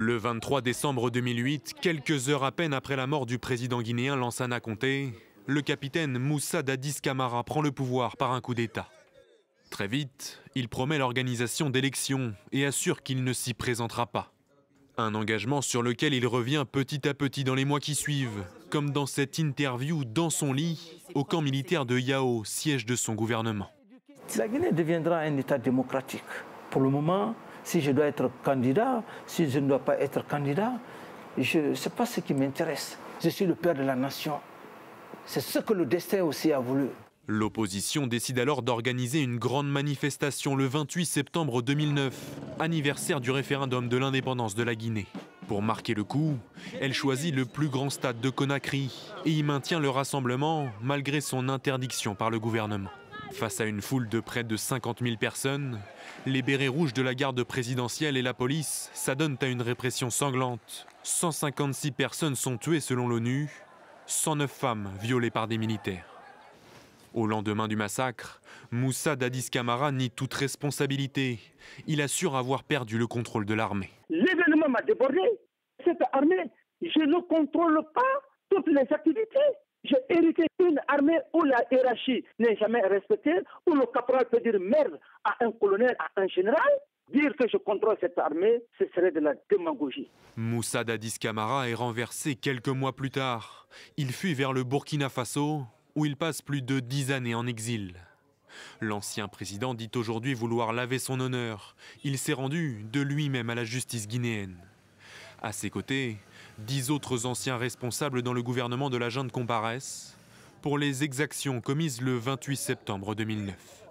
Le 23 décembre 2008, quelques heures à peine après la mort du président guinéen Lansana Conté, le capitaine Moussa Dadis Camara prend le pouvoir par un coup d'État. Très vite, il promet l'organisation d'élections et assure qu'il ne s'y présentera pas. Un engagement sur lequel il revient petit à petit dans les mois qui suivent, comme dans cette interview dans son lit, au camp militaire de Yao, siège de son gouvernement. La Guinée deviendra un État démocratique. Pour le moment, si je dois être candidat, si je ne dois pas être candidat, ce n'est pas ce qui m'intéresse. Je suis le père de la nation. C'est ce que le destin aussi a voulu. L'opposition décide alors d'organiser une grande manifestation le 28 septembre 2009, anniversaire du référendum de l'indépendance de la Guinée. Pour marquer le coup, elle choisit le plus grand stade de Conakry et y maintient le rassemblement malgré son interdiction par le gouvernement. Face à une foule de près de 50 000 personnes, les bérets rouges de la garde présidentielle et la police s'adonnent à une répression sanglante. 156 personnes sont tuées selon l'ONU, 109 femmes violées par des militaires. Au lendemain du massacre, Moussa Dadis Camara nie toute responsabilité. Il assure avoir perdu le contrôle de l'armée. L'événement m'a débordé. Cette armée, je ne contrôle pas toutes les activités. J'ai hérité d'une armée où la hiérarchie n'est jamais respectée, où le caporal peut dire merde à un colonel, à un général. Dire que je contrôle cette armée, ce serait de la démagogie. Moussa Dadis Camara est renversé quelques mois plus tard. Il fuit vers le Burkina Faso, où il passe plus de 10 années en exil. L'ancien président dit aujourd'hui vouloir laver son honneur. Il s'est rendu de lui-même à la justice guinéenne. À ses côtés, 10 autres anciens responsables dans le gouvernement de la junte comparaissent pour les exactions commises le 28 septembre 2009.